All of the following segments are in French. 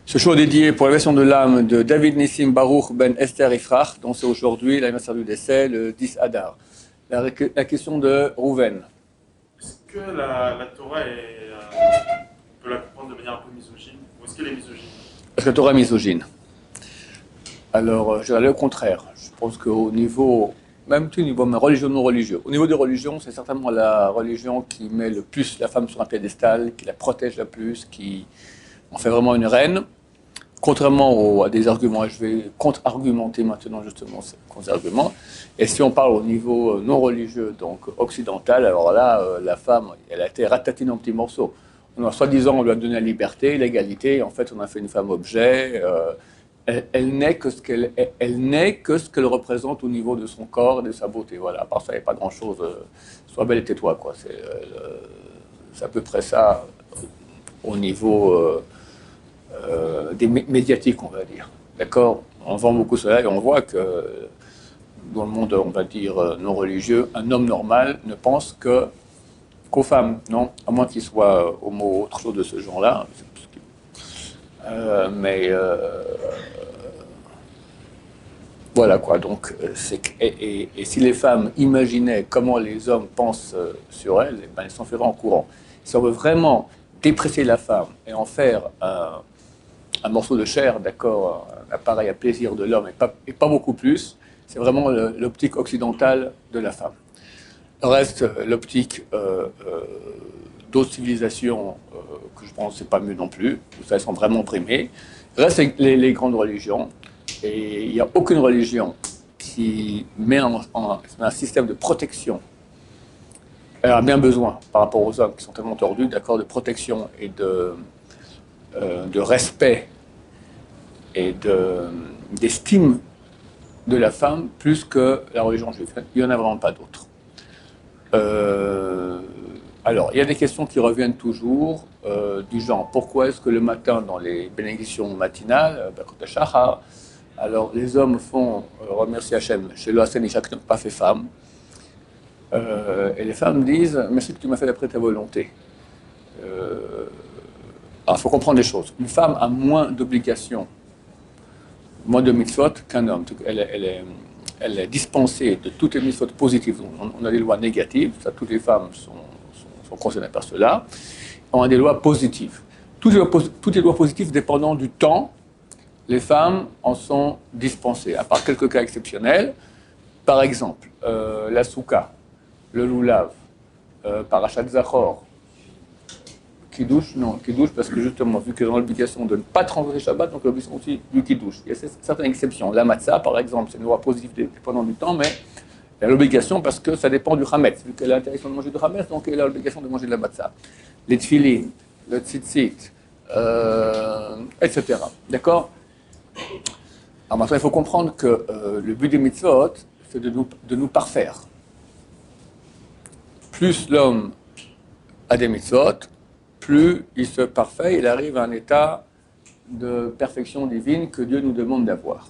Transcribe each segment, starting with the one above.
Ce show est dédié pour l'élévation de l'âme de David Nissim Baruch Ben Esther Ifrach, dont c'est aujourd'hui l'anniversaire du décès, le 10 Adar. La question de Rouven. Est-ce que la Torah on peut la comprendre de manière un peu misogyne, ou est-ce qu'elle est misogyne? Est-ce que la Torah est misogyne? Alors, je dirais le contraire. Je pense qu'au niveau, même au niveau religieux ou non religieux, au niveau des religions, c'est certainement la religion qui met le plus la femme sur un piédestal, qui la protège le plus, qui en fait vraiment une reine. Contrairement à des arguments, et je vais contre-argumenter maintenant justement ces contre-arguments. Et si on parle au niveau non religieux, donc occidental, alors là, la femme, elle a été ratatinée en petits morceaux. Soi-disant, on lui a donné la liberté, l'égalité, et en fait, on a fait une femme objet. Elle n'est que ce qu'elle représente au niveau de son corps et de sa beauté. Voilà, à part ça, il n'y a pas grand-chose. Sois belle et tais-toi, quoi. C'est à peu près ça au niveau des médiatiques, on va dire. D'accord? On vend beaucoup cela et on voit que dans le monde, on va dire, non religieux, un homme normal ne pense qu'aux femmes, non? À moins qu'il soit homo ou autre chose de ce genre-là. Voilà quoi, donc, et si les femmes imaginaient comment les hommes pensent sur elles, eh ben, elles s'en feraient en courant. Si on veut vraiment déprécier la femme et en faire un morceau de chair, d'accord, un appareil à plaisir de l'homme et pas beaucoup plus, c'est vraiment l'optique occidentale de la femme. Reste l'optique d'autres civilisations que je pense c'est pas mieux non plus, où ça, elles sont vraiment brimées. Reste les grandes religions. Et il n'y a aucune religion qui met un système de protection. Elle a bien besoin, par rapport aux hommes qui sont tellement tordus, d'accord, de protection et de respect et d'estime de la femme, plus que la religion juive. Il n'y en a vraiment pas d'autres. Alors, il y a des questions qui reviennent toujours, du genre, pourquoi est-ce que le matin, dans les bénédictions matinales, Bakot HaShachar, alors, les hommes font remercier Hachem, chez le Hassan Ishak n'a pas fait femme. Et les femmes disent merci que tu m'as fait d'après ta volonté. Alors, il faut comprendre les choses. Une femme a moins d'obligations, moins de mitzvot qu'un homme. Elle est dispensée de toutes les mitzvot positives. On a des lois négatives, ça, toutes les femmes sont concernées par cela. On a des lois positives. Toutes les lois positives dépendant du temps. Les femmes en sont dispensées, à part quelques cas exceptionnels. Par exemple, la souka, le loulav, parachat zachor, kiddush, non, kiddush parce que justement, vu qu'ils ont l'obligation de ne pas transgresser Shabbat, donc l'obligation aussi du kiddush. Il y a certaines exceptions. La matzah, par exemple, c'est une loi positive dépendant du temps, mais elle a l'obligation parce que ça dépend du chametz. Vu qu'elle a l'interdiction de manger du chametz, donc elle a l'obligation de manger de la matzah. Les tfilin, le tzitzit, etc. D'accord? Alors maintenant, il faut comprendre que le but des mitzvot, c'est de nous parfaire. Plus l'homme a des mitzvot, plus il se parfait, il arrive à un état de perfection divine que Dieu nous demande d'avoir.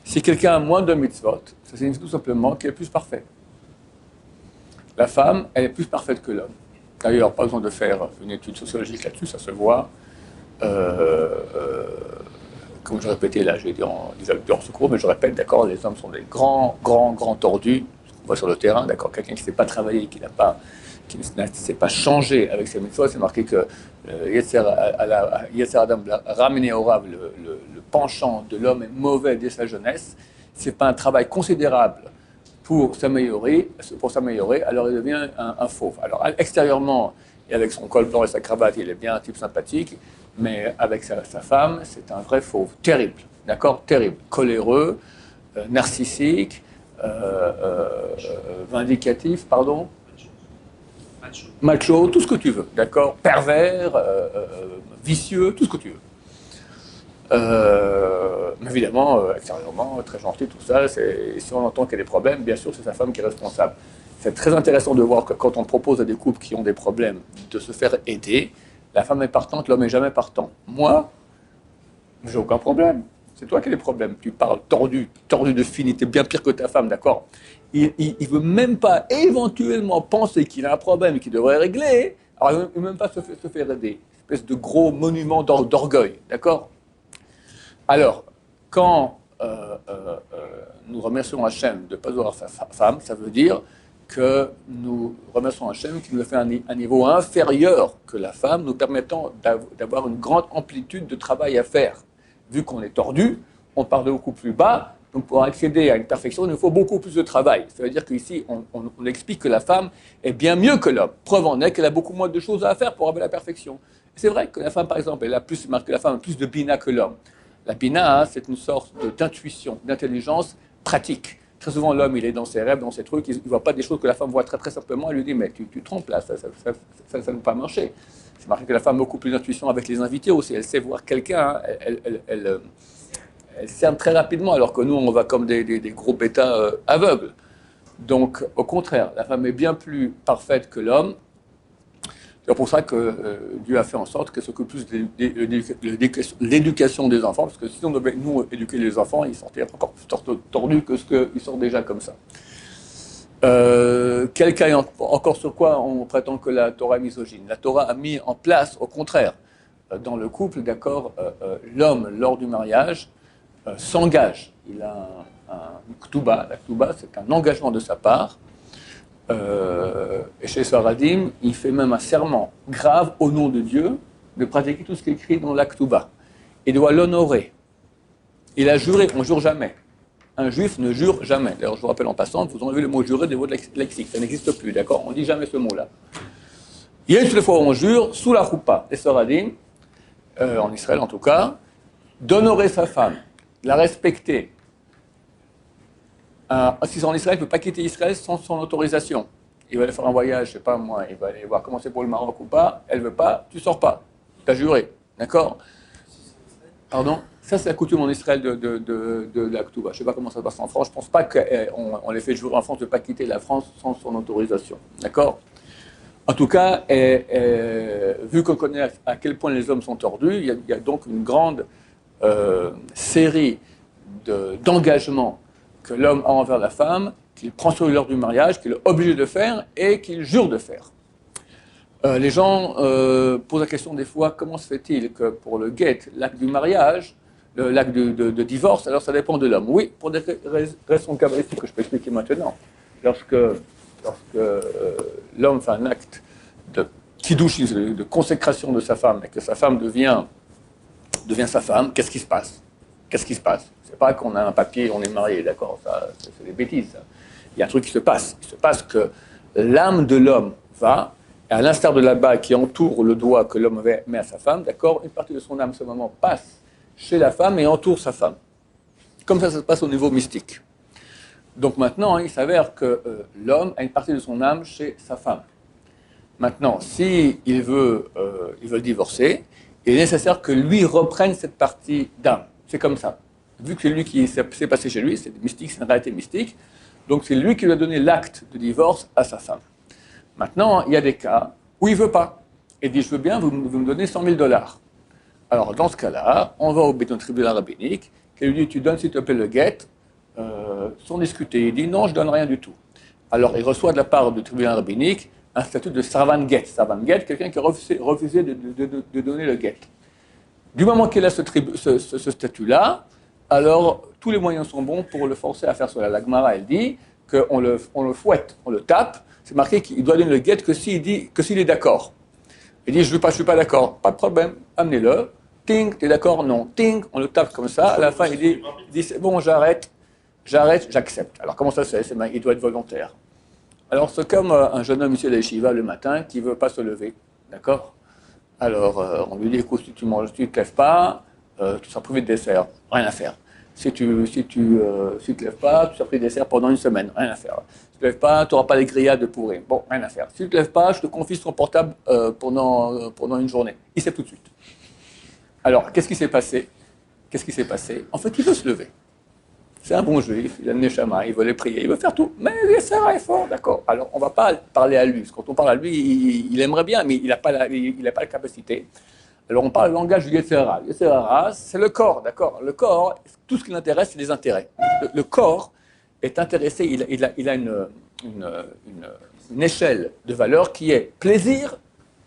Si quelqu'un a moins de mitzvot, ça signifie tout simplement qu'il est plus parfait. La femme, elle est plus parfaite que l'homme. D'ailleurs, pas besoin de faire une étude sociologique là-dessus, ça se voit. Comme je répétais là, j'ai dit en ce cours, mais je répète, d'accord, les hommes sont des grands tordus, ce qu'on voit sur le terrain, d'accord, quelqu'un qui ne sait pas travailler, qui ne s'est pas changé avec ses mitzvot, c'est marqué que Yetzer Adam ramené au Rav, le penchant de l'homme est mauvais dès sa jeunesse, c'est pas un travail considérable pour s'améliorer, alors il devient un fauve. Alors extérieurement, et avec son col blanc et sa cravate, il est bien un type sympathique, mais avec sa femme, c'est un vrai fauve, terrible, d'accord, terrible, coléreux, narcissique, vindicatif, pardon, macho, tout ce que tu veux, d'accord, pervers, vicieux, tout ce que tu veux. Mais évidemment, extérieurement, très gentil, tout ça, si on entend qu'il y a des problèmes, bien sûr, c'est sa femme qui est responsable. C'est très intéressant de voir que quand on propose à des couples qui ont des problèmes de se faire aider, la femme est partante, l'homme n'est jamais partant. Moi, j'ai aucun problème. C'est toi qui as des problèmes. Tu parles tordu de fini, t'es bien pire que ta femme, d'accord? Il ne veut même pas éventuellement penser qu'il a un problème qu'il devrait régler, alors il ne veut même pas se faire aider. Espèce de gros monument d'orgueil, d'accord? Alors, quand nous remercions Hachem de ne pas avoir sa femme, ça veut dire que nous remercions Hachem qui nous a fait un niveau inférieur que la femme, nous permettant d'avoir une grande amplitude de travail à faire. Vu qu'on est tordu, on part de beaucoup plus bas, donc pour accéder à une perfection, il nous faut beaucoup plus de travail. Ça veut dire qu'ici, on explique que la femme est bien mieux que l'homme. Preuve en est qu'elle a beaucoup moins de choses à faire pour avoir la perfection. C'est vrai que la femme, par exemple, la femme a plus de bina que l'homme. La bina, hein, c'est une sorte d'intuition, d'intelligence pratique. Très souvent, l'homme, il est dans ses rêves, dans ses trucs, il ne voit pas des choses que la femme voit très très simplement. Elle lui dit, mais tu trompes là, ça ne peut pas marcher. C'est marqué que la femme a beaucoup plus d'intuition avec les invités aussi. Elle sait voir quelqu'un, hein, elle cerne très rapidement, alors que nous, on va comme des gros bêtas aveugles. Donc, au contraire, la femme est bien plus parfaite que l'homme. C'est pour ça que Dieu a fait en sorte qu'elle s'occupe plus de l'éducation des enfants, parce que si on devait, nous, éduquer les enfants, ils sortaient encore plus tordus que ce qu'ils sortent déjà comme ça. Quel cas encore sur quoi on prétend que la Torah est misogyne? La Torah a mis en place, au contraire, dans le couple, d'accord, l'homme, lors du mariage, s'engage. Il a un ktuba. La ktuba, c'est un engagement de sa part. Et chez Sfaradim, il fait même un serment grave au nom de Dieu de pratiquer tout ce qui est écrit dans la ktuba. Il doit l'honorer. Il a juré, on ne jure jamais. Un juif ne jure jamais. D'ailleurs, je vous rappelle en passant, vous enlevez le mot jurer des mots de lexique. Ça n'existe plus, d'accord? On ne dit jamais ce mot-là. Il y a une seule fois où on jure, sous la choupa des Sfaradim, en Israël en tout cas, d'honorer sa femme, de la respecter. Si c'est en Israël, il ne peut pas quitter Israël sans son autorisation. Il va aller faire un voyage, je ne sais pas moi, il va aller voir comment c'est pour le Maroc ou pas, elle ne veut pas, tu ne sors pas. Tu as juré, d'accord? Pardon? Ça, c'est la coutume en Israël de la Ktuba. Je ne sais pas comment ça se passe en France. Je ne pense pas qu'on les fait jurer en France de ne pas quitter la France sans son autorisation. D'accord? En tout cas, vu qu'on connaît à quel point les hommes sont tordus, il y a donc une grande série d'engagements que l'homme a envers la femme, qu'il prend sur lui lors du mariage, qu'il est obligé de faire et qu'il jure de faire. Les gens posent la question des fois, comment se fait-il que pour le get, l'acte du mariage, l'acte de divorce, alors ça dépend de l'homme? Oui, pour des raisons kabbalistiques que je peux expliquer maintenant. Lorsque l'homme fait un acte de kiddush, de consécration de sa femme, et que sa femme devient sa femme, qu'est-ce qui se passe? Qu'est-ce qui se passe? C'est pas qu'on a un papier, on est marié, d'accord? Ça, c'est des bêtises. Ça. Il y a un truc qui se passe. Il se passe que l'âme de l'homme va, et à l'instar de la bague qui entoure le doigt que l'homme met à sa femme, d'accord? Une partie de son âme, à ce moment, passe chez la femme et entoure sa femme. Comme ça se passe au niveau mystique. Donc maintenant, il s'avère que l'homme a une partie de son âme chez sa femme. Maintenant, s'il veut divorcer, il est nécessaire que lui reprenne cette partie d'âme. C'est comme ça. Vu que c'est lui qui s'est passé chez lui, c'est mystique, c'est une réalité mystique, donc c'est lui qui lui a donné l'acte de divorce à sa femme. Maintenant, il y a des cas où il ne veut pas. Il dit, je veux bien, vous me donnez $100,000. Alors, dans ce cas-là, on va au tribunal rabbinique, qui lui dit, tu donnes s'il te plaît le get, sans discuter. Il dit, non, je ne donne rien du tout. Alors, il reçoit de la part du tribunal rabbinique un statut de sarvan get. Sarvan get, quelqu'un qui a refusé de donner le get. Du moment qu'il a ce statut-là, alors tous les moyens sont bons pour le forcer à faire cela. La Gemara, elle dit qu'on le fouette, on le tape. C'est marqué qu'il doit donner le get que s'il est d'accord. Il dit, je ne suis pas d'accord. Pas de problème, amenez-le. Ting, t'es d'accord? Non. Ting, on le tape comme ça. À la fin, il dit c'est bon, j'arrête, j'accepte. Alors comment ça se fait? Il doit être volontaire. Alors c'est comme un jeune homme ici à l'Yeshiva le matin qui ne veut pas se lever. D'accord? Alors, on lui dit, écoute, si tu ne te lèves pas, tu seras privé de dessert, rien à faire. Si tu te lèves pas, tu seras privé de dessert pendant une semaine, rien à faire. Si tu ne te lèves pas, tu n'auras pas les grillades de pourri, bon, rien à faire. Si tu ne te lèves pas, je te confie ton portable pendant une journée. Il sait tout de suite. Alors, qu'est-ce qui s'est passé? En fait, il veut se lever. C'est un bon juif, il a le neshama, il veut les prier, il veut faire tout. Mais Yessera est fort, d'accord. Alors, on ne va pas parler à lui, parce que quand on parle à lui, il aimerait bien, mais il n'a pas la capacité. Alors, on parle le langage du Yessera. Yessera, c'est le corps, d'accord. Le corps, tout ce qui l'intéresse, c'est les intérêts. Le corps est intéressé, il a une échelle de valeur qui est plaisir,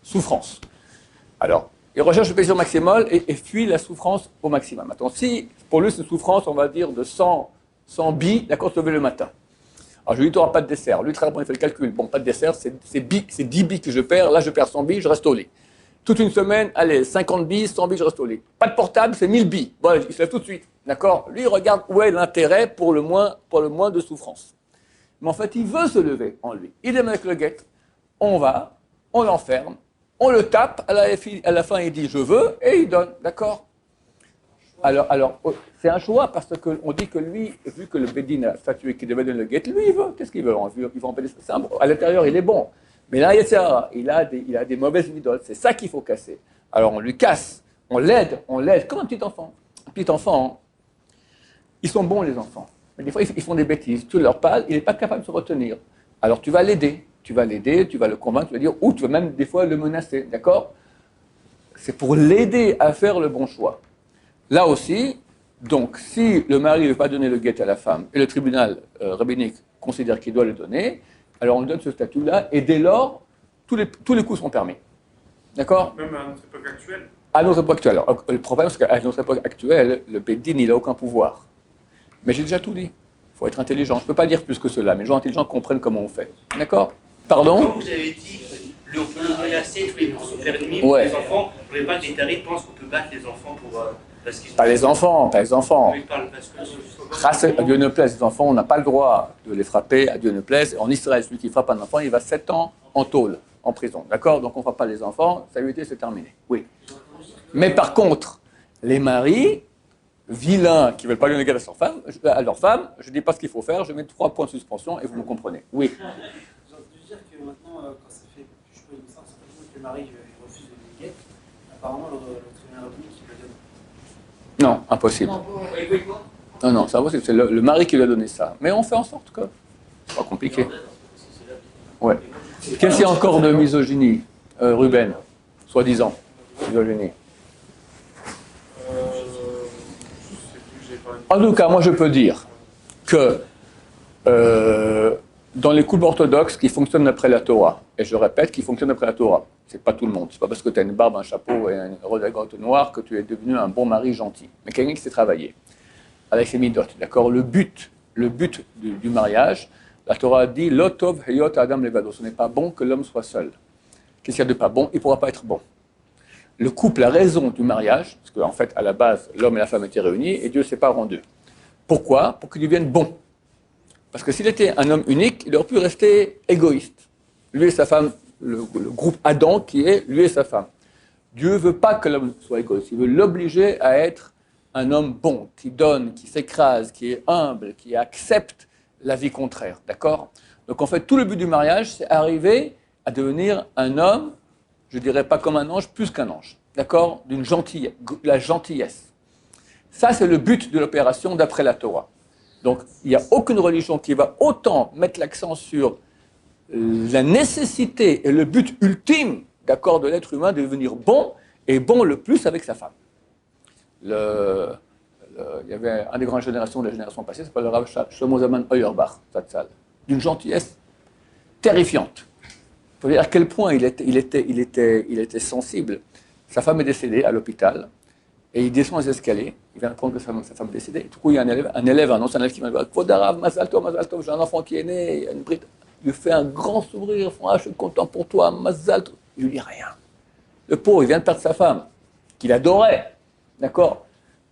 souffrance. Alors, Il recherche le plaisir maximal et fuit la souffrance au maximum. Maintenant, si pour lui c'est une souffrance, on va dire, de 100 billes, d'accord, se lever le matin. Alors je lui dis, tu n'auras pas de dessert. Lui, très bien, il fait le calcul. Bon, pas de dessert, c'est 10 billes que je perds. Là, je perds 100 billes, je reste au lit. Toute une semaine, allez, 50 billes, 100 billes, je reste au lit. Pas de portable, c'est 1000 billes. Bon, il se lève tout de suite, d'accord. Lui, il regarde où est l'intérêt pour le moins de souffrance. Mais en fait, il veut se lever en lui. Il est avec le guette. On va, on l'enferme, on le tape, à la fin il dit je veux, et il donne, d'accord. Alors, c'est un choix parce qu'on dit que lui, vu que le Bédine a statué qu'il devait donner le guette, lui il veut, qu'est-ce qu'il veut? Il veut embellir ça. À l'intérieur il est bon, mais là il a des mauvaises idoles, c'est ça qu'il faut casser. Alors on lui casse, on l'aide, comme un petit enfant. Un petit enfant, ils sont bons les enfants, mais des fois ils font des bêtises, tu leur parles, il n'est pas capable de se retenir. Alors tu vas l'aider. Tu vas le convaincre, tu vas dire, ou tu vas même des fois le menacer, d'accord? C'est pour l'aider à faire le bon choix. Là aussi, donc, si le mari ne veut pas donner le guet à la femme, et le tribunal rabbinique considère qu'il doit le donner, alors on lui donne ce statut-là, et dès lors, tous les coups sont permis. D'accord? Même à notre époque actuelle. À notre époque actuelle. Alors, le problème, c'est qu'à notre époque actuelle, le Bédine, il n'a aucun pouvoir. Mais j'ai déjà tout dit. Il faut être intelligent. Je ne peux pas dire plus que cela, mais les gens intelligents comprennent comment on fait. D'accord? Pardon? Quand vous avez dit on peut menacer tous les pour se faire ennemi, ouais. Les enfants, pour les battre, les tarifs pensent qu'on peut battre les enfants pour. Parce qu'ils pas les enfants. Oui, parce que... À Dieu ne plaise, les enfants, on n'a pas le droit de les frapper, à Dieu ne plaise. En Israël, celui qui frappe un enfant, il va 7 ans en tôle, en prison. D'accord? Donc on ne frappe pas les enfants, ça lui était, c'est terminé. Oui. Mais par contre, les maris, vilains, qui ne veulent pas donner à leur femme, je ne dis pas ce qu'il faut faire, je mets 3 points de suspension et vous me comprenez. Oui. J'ai entendu dire que maintenant, quand ça fait, je sais pas, il me semble que le mari refuse de guette, apparemment le tribunal rabbinique qui le donne. Non, impossible. Non, c'est impossible, c'est le mari qui lui a donné ça. Mais on fait en sorte que... C'est pas compliqué. Ouais. Qu'est-ce qu'il y a encore de misogynie, Ruben, soi-disant, misogynie? En tout cas, moi je peux dire que dans les couples orthodoxes qui fonctionnent après la Torah, et je répète, qui fonctionnent après la Torah, c'est pas tout le monde, c'est pas parce que tu as une barbe, un chapeau et une redingote noire que tu es devenu un bon mari gentil, mais quelqu'un qui sait travailler, avec ses midotes, d'accord? Le but du mariage, la Torah dit « Lotov heyot adam levado », ce n'est pas bon que l'homme soit seul. Qu'est-ce qu'il y a de pas bon? Il ne pourra pas être bon. Le couple, la raison du mariage, parce qu'en fait, à la base, l'homme et la femme étaient réunis et Dieu sépare en deux. Pourquoi? Pour qu'ils deviennent bons. Parce que s'il était un homme unique, il aurait pu rester égoïste. Lui et sa femme, le groupe Adam qui est lui et sa femme. Dieu ne veut pas que l'homme soit égoïste, il veut l'obliger à être un homme bon, qui donne, qui s'écrase, qui est humble, qui accepte la vie contraire. D'accord? Donc en fait, tout le but du mariage, c'est arriver à devenir un homme, je ne dirais pas comme un ange, plus qu'un ange. D'accord? La gentillesse. Ça, c'est le but de l'opération d'après la Torah. Donc, il n'y a aucune religion qui va autant mettre l'accent sur la nécessité et le but ultime, d'accord, de l'être humain de devenir bon, et bon le plus avec sa femme. Il y avait un des grandes générations de la génération passée, ça s'appelle le Rav Shlomo Zalman Auerbach, d'une gentillesse terrifiante. Il faut dire à quel point il était sensible. Sa femme est décédée à l'hôpital, et il descend les escaliers, il vient apprendre que sa femme est décédée. Du coup, il y a un ancien élève qui m'a dit « Kvodarav, Mazal Tov, j'ai un enfant qui est né, il y a une bride. » Il lui fait un grand sourire, « je suis content pour toi, Mazal Tov. » Il lui dit rien. Le pauvre, il vient de perdre sa femme, qu'il adorait. D'accord?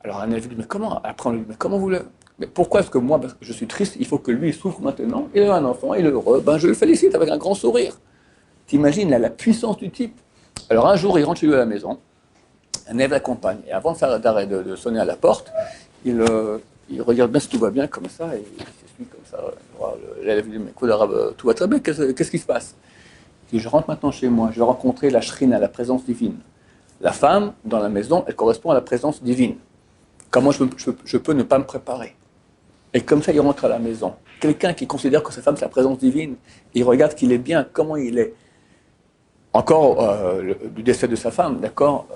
Alors un élève lui dit « Mais comment ?» Après, on lui dit « Mais comment vous le... » Mais pourquoi est-ce que moi, parce que je suis triste, il faut que lui souffre maintenant? Il a un enfant, il est heureux, je le félicite avec un grand sourire. T'imagines la puissance du type. Alors un jour, il rentre chez lui à la maison, un élève l'accompagne, et avant de sonner à la porte, il regarde bien si tout va bien comme ça, et il s'essuie comme ça. L'élève lui dit, mais écoute, arabe, tout va très bien, qu'est-ce qui se passe? Il dit, je rentre maintenant chez moi, je vais rencontrer la shrina, la présence divine. La femme, dans la maison, elle correspond à la présence divine. Comment je peux ne pas me préparer? Et comme ça, il rentre à la maison. Quelqu'un qui considère que sa femme, c'est la présence divine, il regarde qu'il est bien, comment il est. Encore du décès de sa femme, d'accord,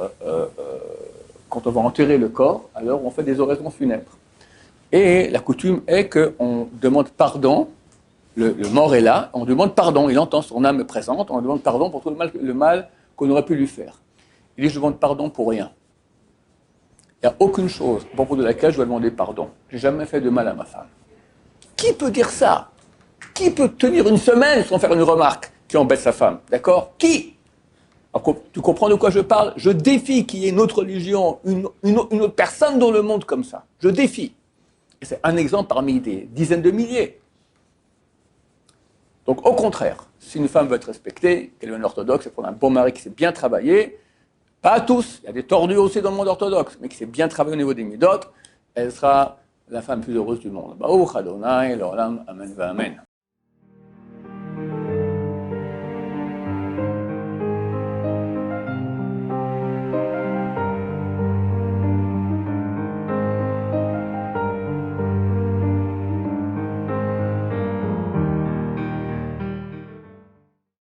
quand on va enterrer le corps, alors on fait des oraisons funèbres. Et la coutume est qu'on demande pardon, le mort est là, on demande pardon, il entend son âme présente, on demande pardon pour tout le mal qu'on aurait pu lui faire. Il dit, je demande pardon pour rien. Il n'y a aucune chose à propos de laquelle je dois demander pardon. Je n'ai jamais fait de mal à ma femme. Qui peut dire ça? Qui peut tenir une semaine sans faire une remarque qui embête sa femme? D'accord? Qui? Alors, tu comprends de quoi je parle? Je défie qu'il y ait une autre religion, une autre personne dans le monde comme ça. Je défie. Et c'est un exemple parmi des dizaines de milliers. Donc, au contraire, si une femme veut être respectée, qu'elle est un orthodoxe, elle prend un bon mari qui s'est bien travaillé, pas tous, il y a des tordus aussi dans le monde orthodoxe, mais qui s'est bien travaillé au niveau des midotes, elle sera la femme plus heureuse du monde. Baruch Adonai, l'olam, amen, amen.